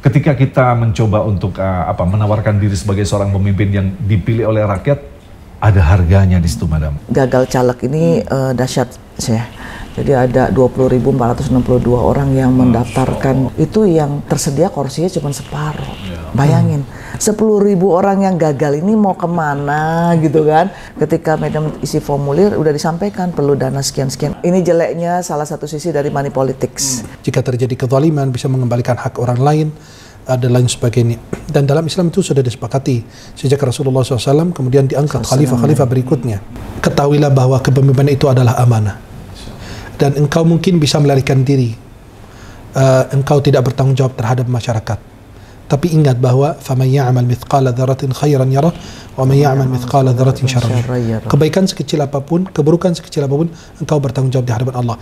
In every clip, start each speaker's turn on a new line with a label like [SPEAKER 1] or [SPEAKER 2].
[SPEAKER 1] ketika kita mencoba untuk menawarkan diri sebagai seorang pemimpin yang dipilih oleh rakyat, ada harganya di situ, Madam.
[SPEAKER 2] Gagal caleg ini dahsyat, Syekh. Jadi ada 20.462 orang yang mendaftarkan. Itu yang tersedia kursinya cuma separuh. Bayangin, 10.000 orang yang gagal ini mau kemana gitu kan. Ketika Madam isi formulir udah disampaikan perlu dana sekian-sekian. Ini jeleknya salah satu sisi dari money politics.
[SPEAKER 3] Jika terjadi kezaliman bisa mengembalikan hak orang lain dan lain sebagainya. Dan dalam Islam itu sudah disepakati sejak Rasulullah SAW kemudian diangkat khalifah-khalifah berikutnya. Ketahuilah bahwa kepemimpinan itu adalah amanah. Dan engkau mungkin bisa melarikan diri. Engkau tidak bertanggung jawab terhadap masyarakat. Tapi ingat bahwa faman ya'mal mithqala dzarratin khairan yarah wa man ya'mal mithqala dzarratin syarran yarah. Kebaikan sekecil apapun, keburukan sekecil apapun, engkau bertanggung jawab di hadapan Allah.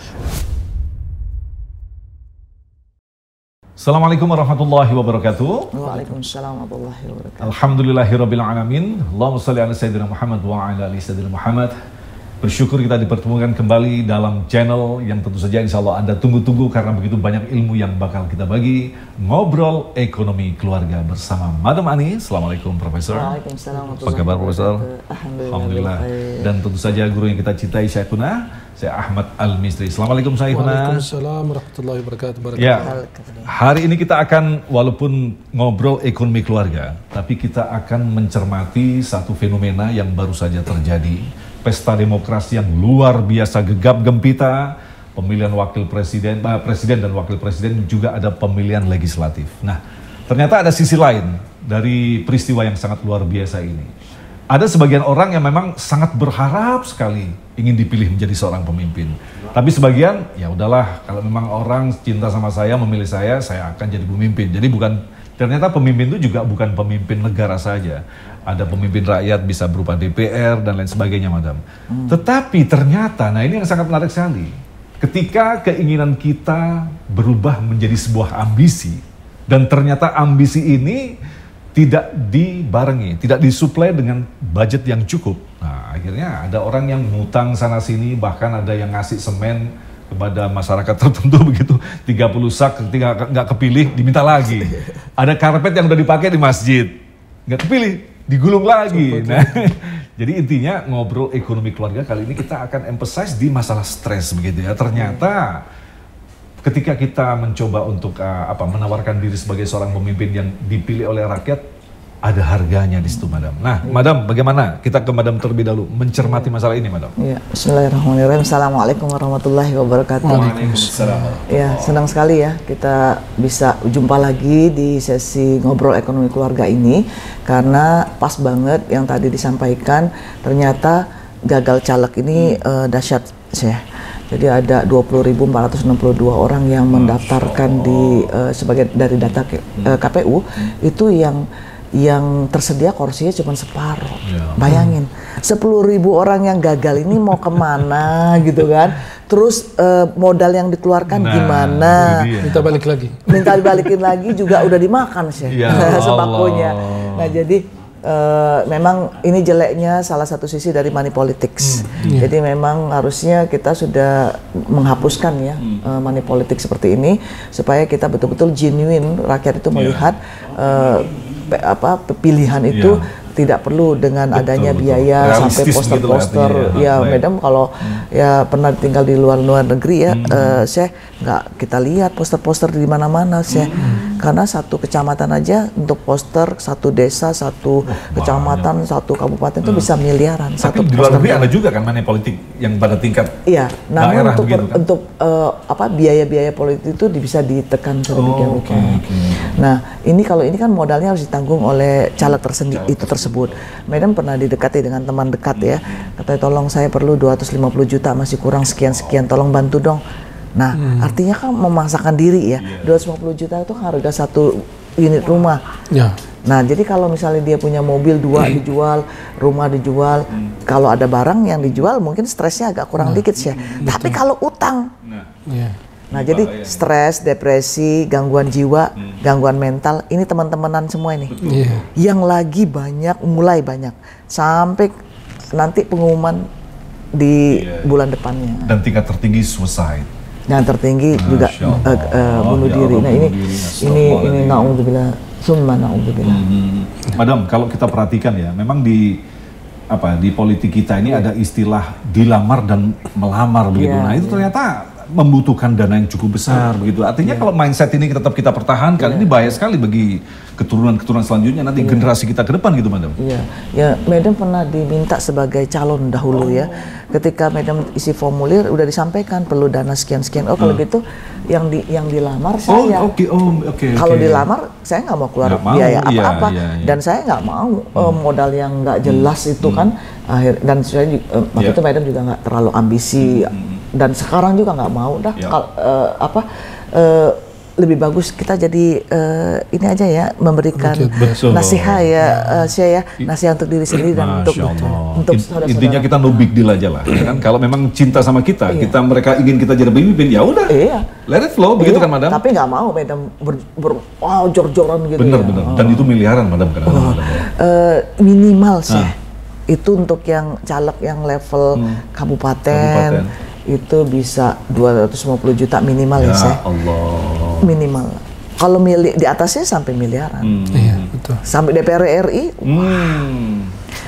[SPEAKER 1] Assalamualaikum warahmatullahi wabarakatuh.
[SPEAKER 2] Waalaikumsalam warahmatullahi wabarakatuh.
[SPEAKER 1] Alhamdulillahirabbil alamin. Allahumma shalli ala sayyidina Muhammad wa ala ali sayyidina Muhammad. Bersyukur kita dipertemukan kembali dalam channel yang tentu saja insya Allah Anda tunggu-tunggu karena begitu banyak ilmu yang bakal kita bagi. Ngobrol Ekonomi Keluarga bersama Madam Ani. Assalamualaikum Profesor.
[SPEAKER 2] Waalaikumsalam.
[SPEAKER 1] Apa kabar Profesor? Alhamdulillah. Dan tentu saja guru yang kita cintai, Syekhuna, saya Ahmad Al-Misri. Assalamualaikum Syekhuna.
[SPEAKER 3] Waalaikumsalam warahmatullahi wabarakatuh.
[SPEAKER 1] Ya, hari ini kita akan walaupun ngobrol ekonomi keluarga, tapi kita akan mencermati satu fenomena yang baru saja terjadi. Pesta demokrasi yang luar biasa gegap gempita, pemilihan wakil presiden, presiden dan wakil presiden, juga ada pemilihan legislatif. Nah, ternyata ada sisi lain dari peristiwa yang sangat luar biasa ini. Ada sebagian orang yang memang sangat berharap sekali ingin dipilih menjadi seorang pemimpin. Tapi sebagian, ya udahlah, kalau memang orang cinta sama saya, memilih saya akan jadi pemimpin. Jadi ternyata pemimpin itu juga bukan pemimpin negara saja. Ada pemimpin rakyat bisa berupa DPR dan lain sebagainya, Madam. Tetapi ternyata, nah ini yang sangat menarik sekali. Ketika keinginan kita berubah menjadi sebuah ambisi, dan ternyata ambisi ini tidak dibarengi, tidak disuplai dengan budget yang cukup. Nah, akhirnya ada orang yang ngutang sana-sini, bahkan ada yang ngasih semen kepada masyarakat tertentu begitu, 30 sak, ketika nggak kepilih diminta lagi. Ada karpet yang udah dipakai di masjid, nggak kepilih, digulung lagi. Nah, jadi intinya ngobrol ekonomi keluarga kali ini kita akan emphasize di masalah stres begitu ya. Ternyata ketika kita mencoba untuk menawarkan diri sebagai seorang pemimpin yang dipilih oleh rakyat, ada harganya di situ, Madam. Nah, Madam, bagaimana? Kita ke Madam terlebih dahulu mencermati masalah ini, Madam.
[SPEAKER 2] Ya, Bismillahirrahmanirrahim. Assalamualaikum warahmatullahi wabarakatuh.
[SPEAKER 1] Waalaikumsalam.
[SPEAKER 2] Ya, senang sekali ya kita bisa jumpa lagi di sesi ngobrol ekonomi keluarga ini, karena pas banget yang tadi disampaikan, ternyata gagal caleg ini dahsyat, Syekh. Jadi ada 20.462 orang yang mendaftarkan sebagai dari data KPU, itu yang tersedia kursinya cuma separuh. Bayangin, 10.000 orang yang gagal ini mau kemana gitu kan. Terus modal yang dikeluarkan gimana?
[SPEAKER 3] Minta balik lagi.
[SPEAKER 2] Minta dibalikin lagi juga udah dimakan sih sembakonya. Nah, jadi memang ini jeleknya salah satu sisi dari money politics. Jadi memang harusnya kita sudah menghapuskan ya money politics seperti ini, supaya kita betul-betul genuine, rakyat itu melihat pilihan itu tidak perlu dengan adanya biaya sampai poster-poster. Gitu ya, Madam kalau ya pernah tinggal di luar negeri ya, saya nggak kita lihat poster-poster di mana-mana, saya karena satu kecamatan aja untuk poster, satu desa, satu kecamatan, satu kabupaten itu bisa miliaran.
[SPEAKER 1] Tapi di luar negeri ada juga kan money politik yang pada tingkat
[SPEAKER 2] namun
[SPEAKER 1] untuk
[SPEAKER 2] biaya-biaya politik itu bisa ditekan sedemikian rupa. Nah, kalau ini kan modalnya harus ditanggung oleh caleg tersebut. Madam pernah didekati dengan teman dekat ya, katanya tolong saya perlu 250 juta, masih kurang sekian-sekian, tolong bantu dong. Nah, artinya kan memaksakan diri ya, 250 juta itu harga satu unit rumah. Nah, jadi kalau misalnya dia punya mobil 2 dijual, rumah dijual, kalau ada barang yang dijual mungkin stresnya agak kurang dikit sih. Tapi kalau utang, nah jadi stres, depresi, gangguan jiwa, gangguan mental, ini teman-temanan semua ini. Yang lagi mulai banyak, sampai nanti pengumuman di bulan depannya.
[SPEAKER 1] Dan tingkat tertinggi suicide.
[SPEAKER 2] yang tertinggi juga bunuh diri. Nah ini naudzubillah, summa naudzubillah.
[SPEAKER 1] Madam, kalau kita perhatikan ya, memang di politik kita ini ada istilah dilamar dan melamar begitu. Nah itu ternyata membutuhkan dana yang cukup besar begitu. Artinya kalau mindset ini tetap kita pertahankan, ini bahaya sekali bagi keturunan-keturunan selanjutnya nanti generasi kita ke depan gitu, Madam.
[SPEAKER 2] Iya, ya, Madam pernah diminta sebagai calon dahulu ya. Ketika Madam isi formulir udah disampaikan perlu dana sekian-sekian. Oh kalau gitu yang dilamar saya. Kalau dilamar saya nggak mau keluar biaya apa-apa dan saya nggak mau modal yang nggak jelas itu kan. Dan saya waktu itu Madam juga nggak terlalu ambisi. Dan sekarang juga nggak mau dah lebih bagus kita jadi ini aja ya, memberikan nasihat ya, nasihat untuk diri sendiri dan untuk saudara-saudara.
[SPEAKER 1] Intinya kita no big deal aja lah, kan? Kalau memang cinta sama kita, mereka ingin kita jadi pemimpin, ya udah, let it flow, begitu kan, Madam?
[SPEAKER 2] Tapi nggak mau, Madam jor-joran gitu.
[SPEAKER 1] Bener. Dan itu miliaran, Madam, kan?
[SPEAKER 2] Minimal sih. Itu untuk yang caleg yang level kabupaten. Itu bisa 250 juta minimal ya saya.
[SPEAKER 1] Allah.
[SPEAKER 2] Minimal. Kalau di atasnya sampai miliaran.
[SPEAKER 3] Iya, betul.
[SPEAKER 2] Sampai DPR RI.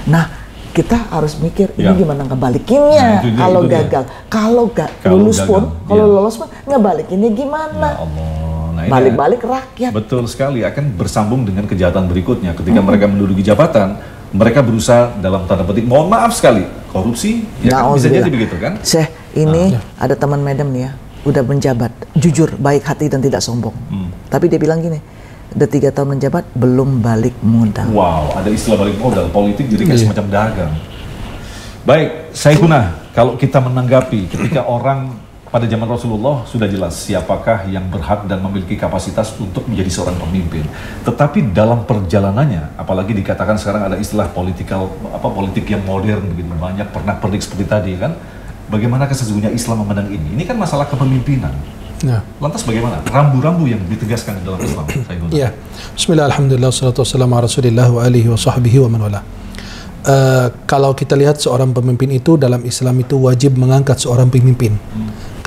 [SPEAKER 2] Nah, kita harus mikir ini gimana ngebalikinnya kalau gagal. Kalau lolos pun ngebalikinnya gimana?
[SPEAKER 1] Ya Allah. Nah,
[SPEAKER 2] balik-balik rakyat.
[SPEAKER 1] Betul sekali, akan bersambung dengan kejahatan berikutnya ketika mereka menduduki jabatan. Mereka berusaha dalam tanda petik, mohon maaf sekali, korupsi, ya kan? Bisa jadi begitu kan?
[SPEAKER 2] Syekh, ini ada teman Madam nih ya, udah menjabat, jujur, baik hati dan tidak sombong. Tapi dia bilang gini, udah 3 tahun menjabat, belum balik modal.
[SPEAKER 1] Wow, ada istilah balik modal, politik jadi kayak semacam dagang. Baik, Syekhuna, kalau kita menanggapi ketika orang pada zaman Rasulullah sudah jelas siapakah yang berhak dan memiliki kapasitas untuk menjadi seorang pemimpin. Tetapi dalam perjalanannya, apalagi dikatakan sekarang ada istilah politik yang modern begitu banyak pernak-pernik seperti tadi kan. Bagaimana sesungguhnya Islam memandang ini? Ini kan masalah kepemimpinan. Lantas bagaimana rambu-rambu yang ditegaskan dalam Islam?
[SPEAKER 3] Ya, Bismillah, alhamdulillah, wassalatu wassalamu ala rasulillah wa alihi wa sahbihi wa man wala. Kalau kita lihat seorang pemimpin itu dalam Islam itu wajib mengangkat seorang pemimpin.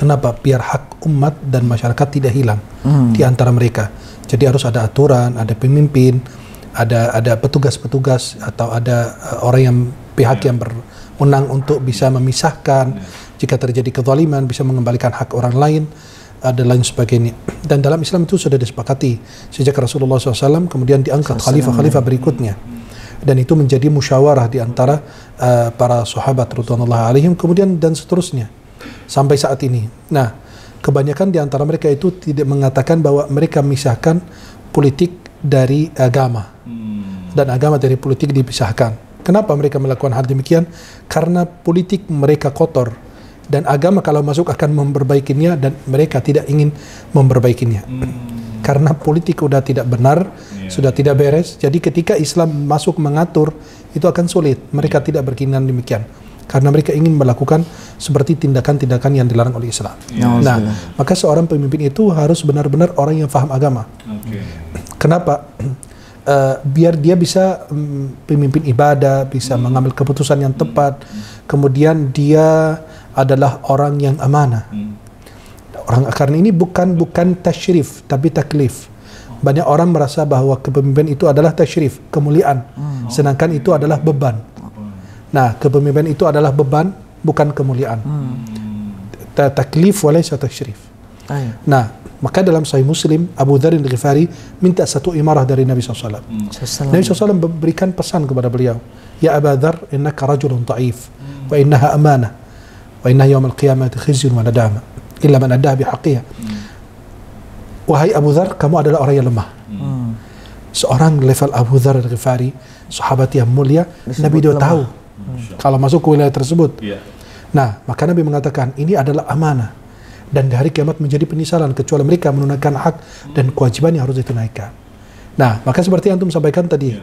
[SPEAKER 3] Kenapa? Biar hak umat dan masyarakat tidak hilang di antara mereka. Jadi harus ada aturan, ada pemimpin, ada petugas-petugas atau ada orang yang pihak yang berwenang untuk bisa memisahkan jika terjadi kezaliman, bisa mengembalikan hak orang lain dan lain sebagainya. Dan dalam Islam itu sudah disepakati sejak Rasulullah SAW, kemudian diangkat khalifah-khalifah berikutnya. Dan itu menjadi musyawarah di antara para sahabat radhiyallahu alaihim, kemudian dan seterusnya sampai saat ini. Nah, kebanyakan di antara mereka itu tidak mengatakan bahwa mereka memisahkan politik dari agama dan agama dari politik dipisahkan. Kenapa mereka melakukan hal demikian? Karena politik mereka kotor dan agama kalau masuk akan memperbaikinya dan mereka tidak ingin memperbaikinya. Karena politik sudah tidak benar, sudah tidak beres. Jadi ketika Islam masuk mengatur, itu akan sulit. Mereka tidak berkeinginan demikian. Karena mereka ingin melakukan seperti tindakan-tindakan yang dilarang oleh Islam. Nah, maka seorang pemimpin itu harus benar-benar orang yang paham agama. Kenapa? Biar dia bisa pemimpin ibadah, bisa mengambil keputusan yang tepat. Kemudian dia adalah orang yang amanah. Karena ini bukan tasyrif tapi taklif. Banyak orang merasa bahwa kepemimpinan itu adalah tasyrif, kemuliaan, sedangkan itu adalah beban. Nah, kepemimpinan itu adalah beban, bukan kemuliaan. Taklif walaysa tasyrif. Nah, maka dalam Sahih Muslim, Abu Dzar Al-Ghifari minta satu imarah dari Nabi SAW. Nabi SAW memberikan pesan kepada beliau, Ya Abu Dzar, innaka rajulun ta'if, wa innaha amanah, wa innaha yawmal qiyamati khizyun wa nadama, illa man addaha bihaqqiha. Wahai Abu Dzar, kamu adalah orang yang lemah. Seorang level Abu Dzar Al-Ghifari, sahabat yang mulia, Nabi dia tahu kalau masuk ke wilayah tersebut. Nah, maka Nabi mengatakan ini adalah amanah dan di hari kiamat menjadi penyesalan kecuali mereka menunaikan hak dan kewajiban yang harus ditunaikan. Nah, maka seperti yang antum sampaikan tadi,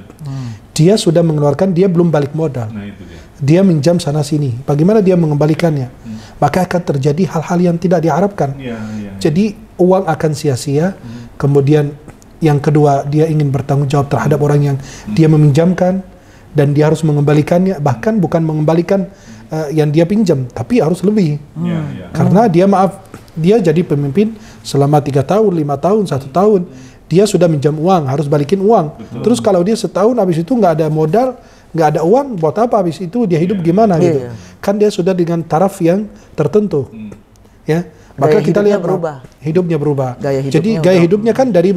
[SPEAKER 3] dia sudah mengeluarkan, dia belum balik modal. Dia minjam sana sini. Bagaimana dia mengembalikannya? Maka akan terjadi hal-hal yang tidak diharapkan. Jadi uang akan sia-sia. Kemudian yang kedua, dia ingin bertanggung jawab terhadap orang yang dia meminjamkan dan dia harus mengembalikannya. Bahkan bukan mengembalikan yang dia pinjam, tapi harus lebih. Karena dia jadi pemimpin selama 3 tahun, 5 tahun, 1 tahun. Dia sudah minjam uang, harus balikin uang. Terus kalau dia setahun habis itu nggak ada modal, nggak ada uang, buat apa habis itu dia hidup gimana gitu? Kan dia sudah dengan taraf yang tertentu, ya. Maka kita lihat hidupnya berubah. Jadi gaya hidupnya kan dari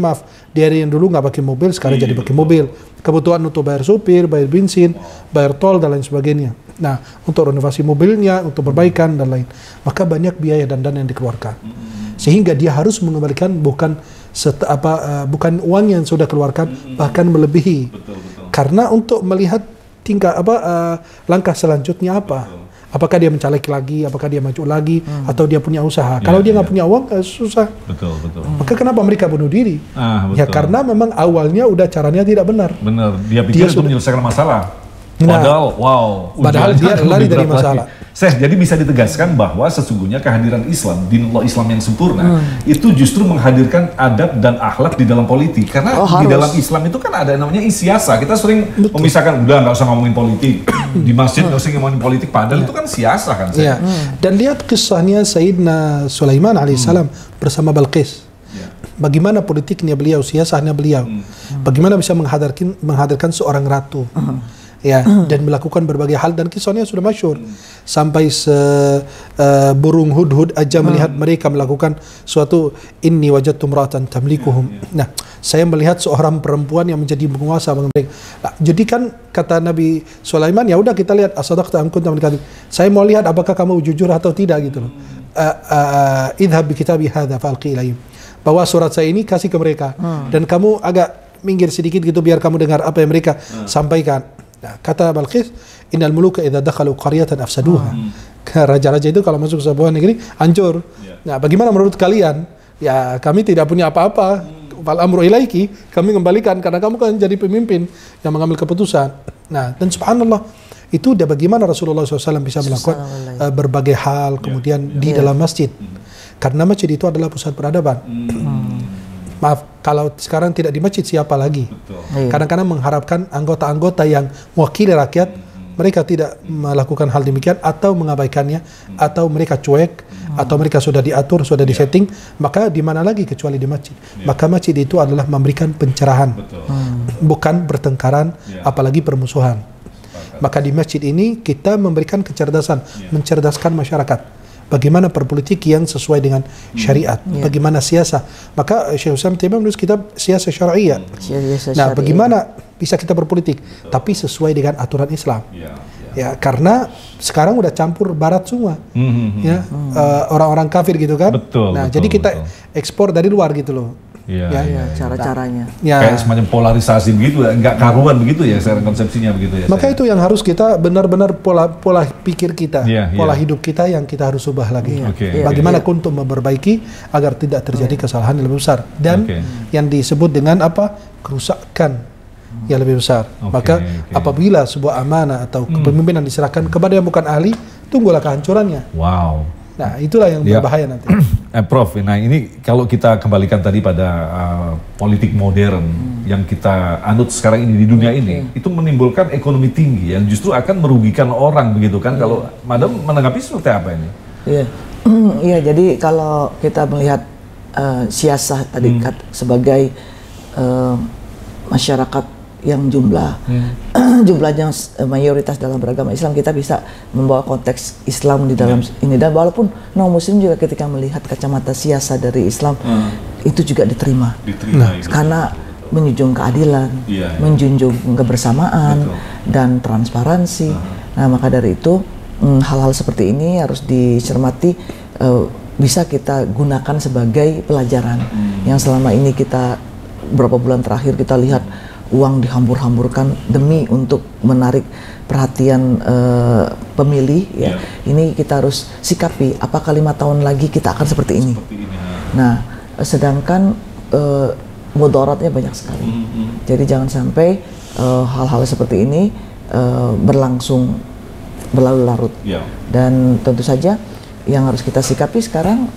[SPEAKER 3] yang dulu nggak pakai mobil, sekarang jadi pakai mobil. Kebutuhan untuk bayar supir, bayar bensin, bayar tol dan lain sebagainya. Nah, untuk renovasi mobilnya, untuk perbaikan dan lain. Maka banyak biaya dan dana yang dikeluarkan. Sehingga dia harus mengembalikan bukan uang yang sudah keluarkan, bahkan melebihi. Karena untuk melihat langkah selanjutnya apa. Apakah dia mencalek lagi, apakah dia maju lagi, atau dia punya usaha. Kalau dia nggak punya uang, susah.
[SPEAKER 1] Betul.
[SPEAKER 3] Maka kenapa mereka bunuh diri? Ya karena memang awalnya udah caranya tidak benar.
[SPEAKER 1] Benar, dia pikir itu menyelesaikan masalah. Padahal
[SPEAKER 3] dia lari dari masalah.
[SPEAKER 1] Jadi bisa ditegaskan bahwa sesungguhnya kehadiran Islam, dinullah Islam yang sempurna, itu justru menghadirkan adab dan akhlak di dalam politik. Karena di dalam Islam itu kan ada namanya siasa. Kita sering memisahkan, udah nggak usah ngomongin politik. Di masjid nggak usah ngomongin politik, padahal itu kan siasa kan.
[SPEAKER 3] Dan lihat kisahnya Sayyidina Sulaiman alaihissalam bersama Balqis. Bagaimana politiknya beliau, siasahnya beliau. Bagaimana bisa menghadirkan seorang ratu. Dan melakukan berbagai hal, dan kisahnya sudah masyhur sampai burung hudhud aja melihat mereka melakukan suatu, inni wajadtu imra'atan tamlikuhum. Nah, saya melihat seorang perempuan yang menjadi penguasa mereka. Nah, jadi kan kata Nabi Sulaiman, ya udah kita lihat asadaqta am kunta min. Saya mau lihat apakah kamu jujur atau tidak gitu loh. Idhab bi kitabi hadza falqi ilayhim. Bawa surat saya ini kasih ke mereka, dan kamu agak minggir sedikit gitu biar kamu dengar apa yang mereka sampaikan. Nah, kata Balqis, innal muluka idza dakhalu qaryatan afsaduha. Raja-raja itu kalau masuk sebuah negeri hancur. Nah, bagaimana menurut kalian? Ya, kami tidak punya apa-apa. Fal amru ilaiki, kami kembalikan karena kamu kan jadi pemimpin yang mengambil keputusan. Nah, dan subhanallah, itu udah bagaimana Rasulullah SAW bisa melakukan berbagai hal kemudian di dalam masjid. Karena masjid itu adalah pusat peradaban. Maaf, kalau sekarang tidak di masjid siapa lagi? Kadang-kadang mengharapkan anggota-anggota yang mewakili rakyat, mereka tidak melakukan hal demikian atau mengabaikannya, atau mereka cuek, atau mereka sudah diatur, sudah disetting, maka di mana lagi kecuali di masjid. Maka masjid itu adalah memberikan pencerahan, bukan bertengkaran, apalagi permusuhan. Maka di masjid ini kita memberikan kecerdasan, mencerdaskan masyarakat. Bagaimana berpolitik yang sesuai dengan syariat, bagaimana siasa. Maka Syekh Utsaimin menulis kitab siasa syariah. Nah, bagaimana bisa kita berpolitik, tapi sesuai dengan aturan Islam. Ya, karena sekarang udah campur barat semua, orang-orang kafir gitu kan. Jadi kita ekspor dari luar gitu loh.
[SPEAKER 2] Cara-caranya.
[SPEAKER 1] Kayak semacam polarisasi begitu, nggak karuan begitu ya, secara konsepsinya begitu ya.
[SPEAKER 3] Maka itu yang harus kita benar-benar pola pikir kita, pola hidup kita yang kita harus ubah lagi. Bagaimana untuk memperbaiki agar tidak terjadi kesalahan yang lebih besar dan yang disebut dengan kerusakan yang lebih besar. Maka apabila sebuah amanah atau kepemimpinan diserahkan kepada yang bukan ahli, tunggulah kehancurannya. Nah, itulah yang berbahaya nanti.
[SPEAKER 1] Prof, nah ini kalau kita kembalikan tadi pada politik modern yang kita anut sekarang ini di dunia ini, itu menimbulkan ekonomi tinggi yang justru akan merugikan orang begitu kan? Kalau Madam menanggapi seperti apa ini?
[SPEAKER 2] Iya, jadi kalau kita melihat siasah tadi sebagai masyarakat yang jumlahnya mayoritas dalam beragama Islam, kita bisa membawa konteks Islam di dalam ini, dan walaupun non muslim juga ketika melihat kacamata siasa dari Islam itu juga diterima. Karena menjunjung keadilan, menjunjung kebersamaan dan transparansi. Nah, maka dari itu hal-hal seperti ini harus dicermati, bisa kita gunakan sebagai pelajaran yang selama ini kita beberapa bulan terakhir kita lihat uang dihambur-hamburkan demi untuk menarik perhatian pemilih. Ini kita harus sikapi, apakah 5 tahun lagi kita akan seperti ini. Nah, sedangkan mudaratnya banyak sekali. Jadi jangan sampai hal-hal seperti ini berlangsung berlarut-larut. Dan tentu saja yang harus kita sikapi sekarang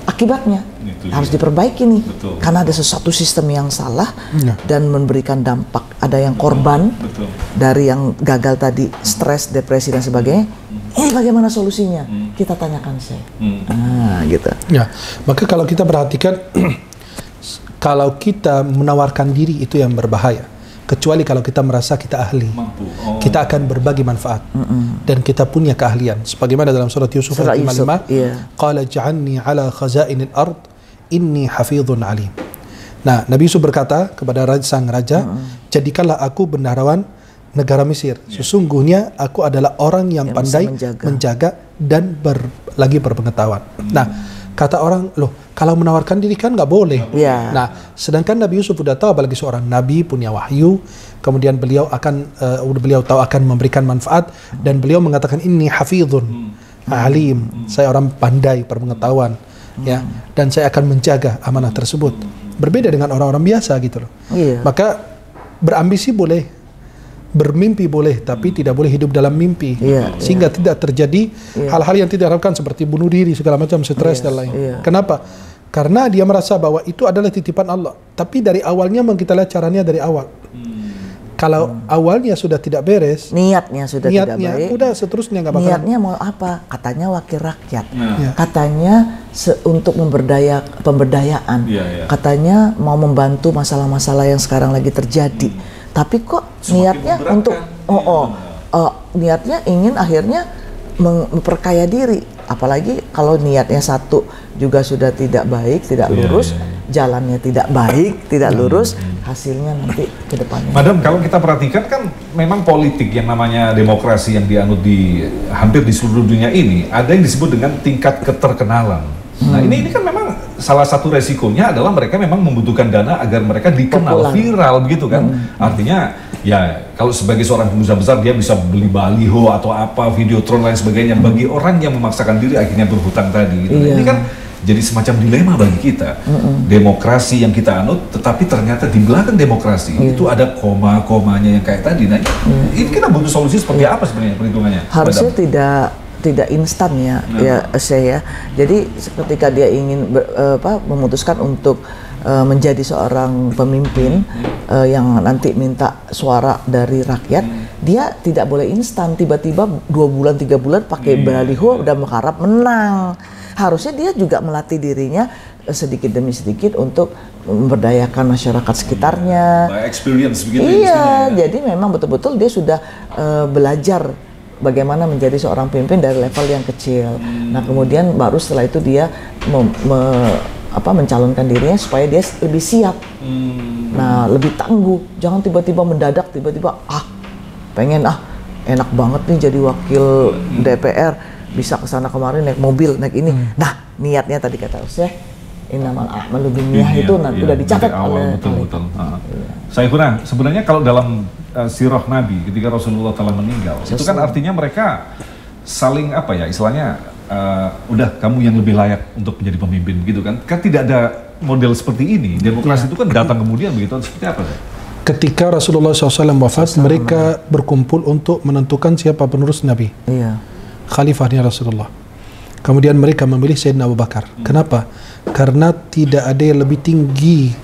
[SPEAKER 2] akibatnya harus diperbaiki nih. Karena ada sesuatu sistem yang salah dan memberikan dampak. Ada yang korban dari yang gagal tadi, stres, depresi dan sebagainya. Ini bagaimana solusinya? Kita tanyakan saya. Nah, gitu.
[SPEAKER 3] Ya, maka kalau kita perhatikan, kalau kita menawarkan diri itu yang berbahaya. Kecuali kalau kita merasa kita ahli, kita akan berbagi manfaat dan kita punya keahlian. Sebagaimana dalam surat Yusuf ayat 55, qala ja'alni ala khazainil ard inni hafizun alim. Nah, Nabi Yusuf berkata kepada sang raja, jadikanlah aku bendaharawan negara Mesir. Sesungguhnya aku adalah orang yang pandai menjaga dan lagi berpengetahuan. Nah, kata orang, loh, kalau menawarkan diri kan nggak boleh. Nah, sedangkan Nabi Yusuf sudah tahu, apalagi seorang nabi punya wahyu, kemudian beliau tahu akan memberikan manfaat, dan beliau mengatakan ini hafizun alim, saya orang pandai berpengetahuan, ya, dan saya akan menjaga amanah tersebut. Berbeda dengan orang-orang biasa gitu loh. Maka berambisi boleh, bermimpi boleh, tapi tidak boleh hidup dalam mimpi, sehingga tidak terjadi hal-hal yang tidak diharapkan seperti bunuh diri, segala macam, stres dan lain. Kenapa? Karena dia merasa bahwa itu adalah titipan Allah. Tapi dari awalnya memang kita lihat caranya dari awal. Kalau awalnya sudah tidak beres, niatnya tidak baik, udah seterusnya nggak bakal.
[SPEAKER 2] Niatnya mau apa? Katanya wakil rakyat, katanya untuk pemberdayaan, katanya mau membantu masalah-masalah yang sekarang lagi terjadi. Tapi kok niatnya untuk niatnya ingin akhirnya memperkaya diri. Apalagi kalau niatnya satu juga sudah tidak baik, tidak lurus, jalannya tidak baik, tidak lurus, hasilnya nanti ke depannya.
[SPEAKER 1] Madam, kalau kita perhatikan kan memang politik yang namanya demokrasi yang dianut di hampir di seluruh dunia ini ada yang disebut dengan tingkat keterkenalan. Nah, ini kan memang salah satu resikonya adalah mereka memang membutuhkan dana agar mereka dikenal viral begitu kan. Artinya ya kalau sebagai seorang pengusaha besar dia bisa beli baliho atau apa, videotron lain sebagainya. Bagi orang yang memaksakan diri akhirnya berhutang tadi gitu. Ini kan jadi semacam dilema bagi kita. Demokrasi yang kita anut, tetapi ternyata di belakang demokrasi itu ada koma-komanya yang kayak tadi. Nah, ini kita butuh solusi seperti apa sebenarnya perhitungannya?
[SPEAKER 2] Harusnya tidak instan ya saya. Jadi ketika dia ingin memutuskan untuk menjadi seorang pemimpin yang nanti minta suara dari rakyat, dia tidak boleh instan tiba-tiba 2 bulan 3 bulan pakai baliho udah mengharap menang. Harusnya dia juga melatih dirinya sedikit demi sedikit untuk memberdayakan masyarakat sekitarnya.
[SPEAKER 1] By experience begitu.
[SPEAKER 2] Jadi memang betul-betul dia sudah belajar bagaimana menjadi seorang pemimpin dari level yang kecil. Nah, kemudian baru setelah itu dia mencalonkan dirinya supaya dia lebih siap. Nah, lebih tangguh. Jangan tiba-tiba mendadak, pengen enak banget nih jadi wakil DPR, bisa kesana kemari naik mobil, naik ini. Nah, niatnya tadi kata Ustaz, innamal a'malu binniyah itu nanti udah dicatat oleh
[SPEAKER 1] betul. Saikhuna, sebenarnya kalau dalam sirah Nabi ketika Rasulullah telah meninggal, itu kan artinya mereka saling istilahnya udah kamu yang lebih layak untuk menjadi pemimpin gitu kan. Kan tidak ada model seperti ini. Demokrasi itu kan datang kemudian begitu, seperti apa sih?
[SPEAKER 3] Ketika Rasulullah SAW wafat, mereka berkumpul untuk menentukan siapa penerus Nabi. Khalifahnya Rasulullah. Kemudian mereka memilih Sayyidina Abu Bakar. Kenapa? Karena tidak ada yang lebih tinggi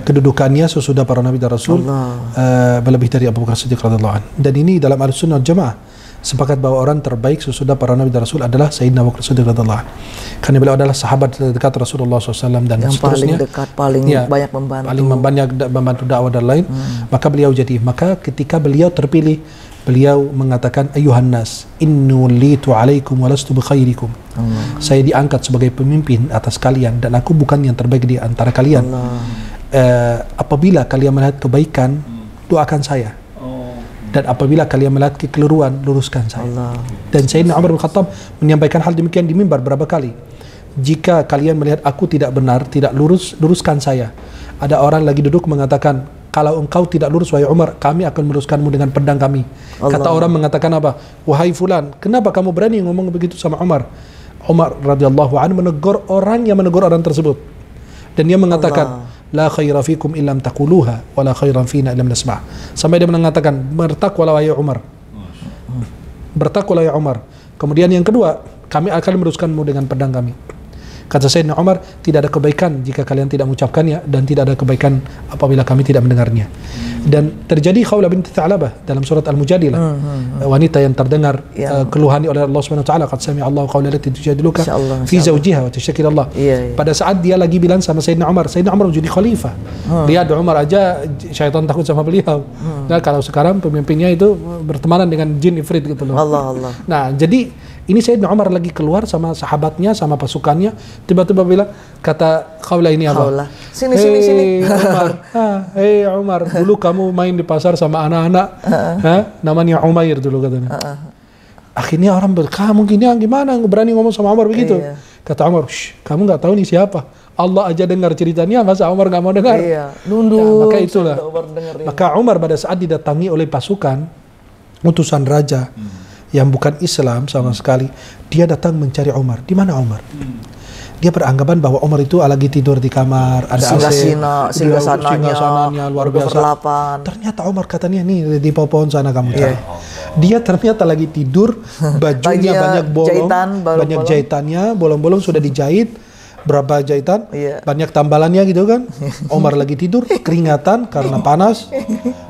[SPEAKER 3] kedudukannya sesudah para Nabi dan Rasul lebih dari Abu Bakar Siddiq radhiyallahu anhu. Dan ini dalam Ahlussunnah wal Jamaah sepakat bahwa orang terbaik sesudah para Nabi dan Rasul adalah Sayyidina Abu Bakar Siddiq radhiyallahu anhu. Karena beliau adalah sahabat dekat Rasulullah SAW dan
[SPEAKER 2] yang
[SPEAKER 3] seterusnya.
[SPEAKER 2] Paling dekat, paling banyak membantu.
[SPEAKER 3] Paling membantu dakwah dan lain. Maka ketika beliau terpilih, beliau mengatakan, ayuhan nas, innulitu alaikum walastu bikhairikum. Saya diangkat sebagai pemimpin atas kalian dan aku bukan yang terbaik di antara kalian. Apabila kalian melihat kebaikan, doakan saya. Dan apabila kalian melihat kekeliruan, luruskan saya. Dan Sayyidina Umar bin Khattab menyampaikan hal demikian di mimbar berapa kali. Jika kalian melihat aku tidak benar, tidak lurus, luruskan saya. Ada orang lagi duduk mengatakan, kalau engkau tidak lurus wahai Umar, kami akan meluruskanmu dengan pedang kami. Kata orang mengatakan apa? Wahai fulan, kenapa kamu berani ngomong begitu sama Umar? Umar radhiyallahu anhu menegur orang yang menegur orang tersebut. Dan dia mengatakan, la khaira fikum illam taquluha wa la khairan fina illam nasma'. Sampai dia mengatakan, bertakwalah wahai Umar. Bertakwalah ya Umar. Kemudian yang kedua, kami akan meluruskanmu dengan pedang kami. Kata Sayyidina Umar, tidak ada kebaikan jika kalian tidak mengucapkannya dan tidak ada kebaikan apabila kami tidak mendengarnya. Dan terjadi Khawlah binti Tha'labah dalam surat Al-Mujadilah, wanita yang terdengar keluhani oleh Allah Subhanahu wa taala, qad sami'a Allahu qawla allati tujadiluka fi zawjiha wa tashtaki Allah. Pada saat dia lagi bilang sama Sayyidina Umar menjadi khalifah. Lihat Umar aja syaitan takut sama beliau. Nah, kalau sekarang pemimpinnya itu bertemanan dengan jin ifrit gitu loh.
[SPEAKER 2] Allah.
[SPEAKER 3] Nah, jadi ini Sayyidina Umar lagi keluar sama sahabatnya, sama pasukannya, tiba-tiba bilang, kata Khawlah ini apa?
[SPEAKER 2] Khawlah. Sini.
[SPEAKER 3] Umar. Hei Umar, dulu kamu main di pasar sama anak-anak, namanya Umair dulu katanya. Akhirnya orang kamu gimana berani ngomong sama Umar begitu? Kata Umar, kamu nggak tahu nih siapa? Allah aja dengar ceritanya, masa Umar nggak mau dengar?
[SPEAKER 2] Nunduk.
[SPEAKER 3] Maka itulah. Maka Umar pada saat didatangi oleh pasukan utusan raja yang bukan Islam sama sekali, dia datang mencari Umar. Di mana Umar? Dia beranggapan bahwa Umar itu lagi tidur di kamar, ada AC, singgasananya luar biasa. Ternyata Umar katanya nih di pohon sana kamu cari. Dia ternyata lagi tidur, bajunya banyak bolong, banyak jahitannya, bolong-bolong sudah dijahit. Berapa jahitan, banyak tambalannya gitu kan. Umar lagi tidur, keringatan karena panas,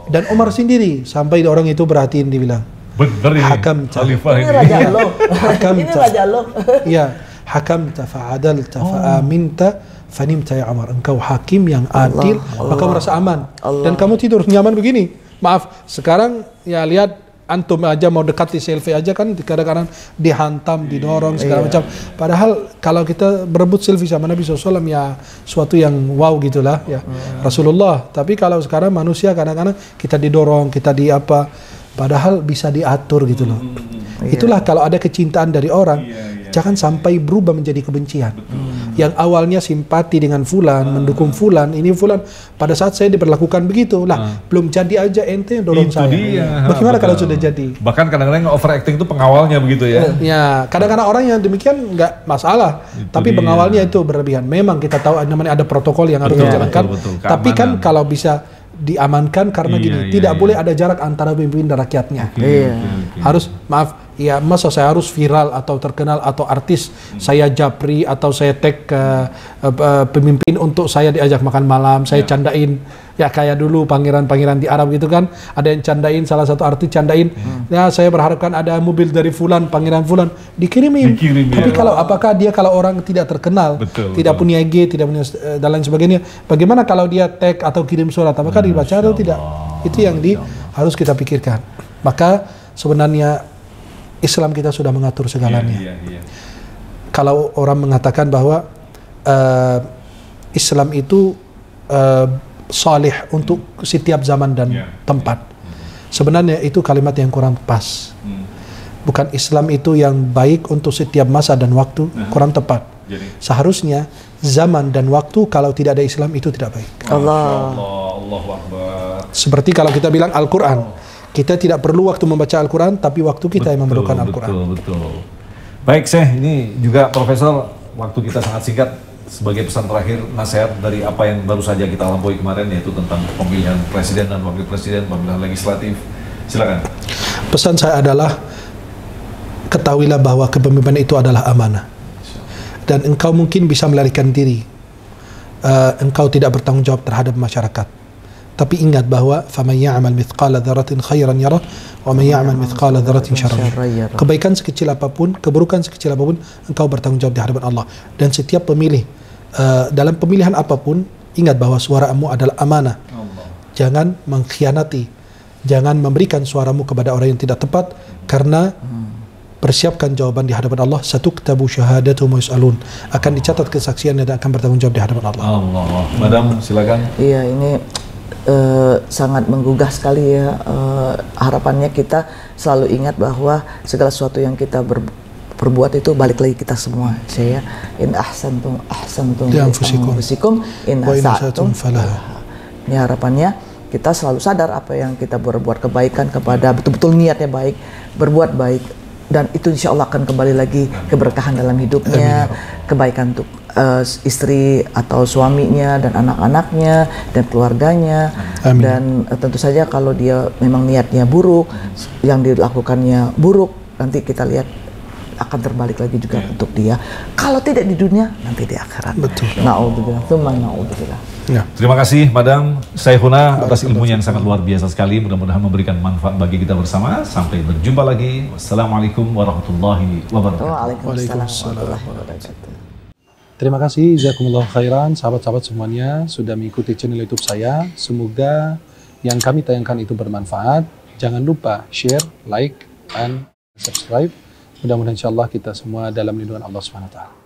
[SPEAKER 3] dan Umar sendiri sampai orang itu perhatiin, dibilang,
[SPEAKER 1] bener ini khalifah ini.
[SPEAKER 2] Ini raja lo.
[SPEAKER 3] Iya, hakamta fa'adalta fa'aminta fanimta ya Umar. Engkau hakim yang adil, maka merasa aman. Dan kamu tidur nyaman begini. Maaf, sekarang ya lihat, antum aja mau dekati selfie aja kan kadang-kadang dihantam, didorong segala macam. Padahal kalau kita berebut selfie sama Nabi SAW ya suatu yang wow gitulah ya, Rasulullah. Tapi kalau sekarang manusia kadang-kadang kita didorong, kita di apa, padahal bisa diatur gitu loh. Itulah kalau ada kecintaan dari orang, jangan sampai berubah menjadi kebencian. Yang awalnya simpati dengan fulan, mendukung fulan, ini fulan, pada saat saya diperlakukan begitu lah, belum jadi aja ente dorong
[SPEAKER 1] itu
[SPEAKER 3] saya. Bagaimana kalau sudah jadi?
[SPEAKER 1] Bahkan kadang-kadang overacting itu pengawalnya begitu ya.
[SPEAKER 3] Ya, kadang-kadang orang yang demikian nggak masalah, tapi pengawalnya itu berlebihan. Memang kita tahu namanya ada protokol yang harus dijalankan. Tapi kan kalau bisa diamankan karena gini, tidak boleh ada jarak antara pemimpin dan rakyatnya. Harus, maaf, ya masa saya harus viral atau terkenal atau artis, saya japri atau saya tag ke pemimpin untuk saya diajak makan malam, saya candain. Ya kayak dulu pangeran-pangeran di Arab gitu kan, ada yang candain, salah satu artis candain, ya saya berharapkan ada mobil dari fulan, pangeran fulan, dikirimin. Tapi apakah dia kalau orang tidak terkenal, tidak punya IG, tidak punya dan lain sebagainya, bagaimana kalau dia tag atau kirim surat, apakah dibaca atau tidak? Itu yang harus kita pikirkan. Maka sebenarnya Islam kita sudah mengatur segalanya. Kalau orang mengatakan bahwa Islam itu salih untuk setiap zaman dan tempat, sebenarnya itu kalimat yang kurang pas. Bukan Islam itu yang baik untuk setiap masa dan waktu, kurang tepat. Seharusnya zaman dan waktu kalau tidak ada Islam itu tidak baik.
[SPEAKER 1] Allahu Akbar.
[SPEAKER 3] Seperti kalau kita bilang Al-Quran, kita tidak perlu waktu membaca Al-Quran, tapi waktu kita yang memerlukan Al-Quran.
[SPEAKER 1] Betul. Baik, Syekh, ini juga Profesor, waktu kita sangat singkat. Sebagai pesan terakhir, nasihat dari apa yang baru saja kita lampaui kemarin, yaitu tentang pemilihan presiden dan wakil presiden, pemilihan legislatif. Silakan.
[SPEAKER 3] Pesan saya adalah, ketahuilah bahwa kepemimpinan itu adalah amanah. Dan engkau mungkin bisa melarikan diri. Engkau tidak bertanggung jawab terhadap masyarakat. Tapi ingat bahwa faman ya'mal mithqala dzarratin khairan yarah wa man ya'mal mithqala dzarratin syarran yarah. Kebaikan sekecil apapun, keburukan sekecil apapun, engkau bertanggung jawab di hadapan Allah. Dan setiap pemilih dalam pemilihan apapun, ingat bahwa suaramu adalah amanah. Jangan mengkhianati, jangan memberikan suaramu kepada orang yang tidak tepat, karena persiapkan jawaban di hadapan Allah. Satuktabu syahadatuhum wa yus'alun, akan dicatat kesaksiannya dan akan bertanggung jawab di hadapan Allah.
[SPEAKER 1] Madam, silakan.
[SPEAKER 2] Iya, ini sangat menggugah sekali ya. Harapannya kita selalu ingat bahwa segala sesuatu yang kita perbuat itu balik lagi kita semua. Saya in ahsantum li anfusikum in asatum falaha. Ini harapannya kita selalu sadar apa yang kita berbuat kebaikan kepada, betul-betul niatnya baik, berbuat baik, dan itu insya Allah akan kembali lagi keberkahan dalam hidupnya, kebaikan untuk istri atau suaminya dan anak-anaknya dan keluarganya. Amin. Dan tentu saja kalau dia memang niatnya buruk, yang dilakukannya buruk, nanti kita lihat akan terbalik lagi juga untuk dia. Kalau tidak di dunia, nanti di akhirat.
[SPEAKER 3] Betul.
[SPEAKER 2] Na'udzubillah, tsumma na'udzubillah.
[SPEAKER 3] Ya.
[SPEAKER 1] Terima kasih Madam Saikhuna atas ilmunya yang sangat luar biasa sekali. Mudah-mudahan memberikan manfaat bagi kita bersama. Sampai berjumpa lagi. Wassalamualaikum warahmatullahi wabarakatuh.
[SPEAKER 2] Waalaikumsalam warahmatullahi wabarakatuh.
[SPEAKER 3] Terima kasih, jazakumullah khairan, sahabat-sahabat semuanya sudah mengikuti channel YouTube saya. Semoga yang kami tayangkan itu bermanfaat. Jangan lupa share, like, dan subscribe. Mudah-mudahan insya Allah kita semua dalam lindungan Allah SWT.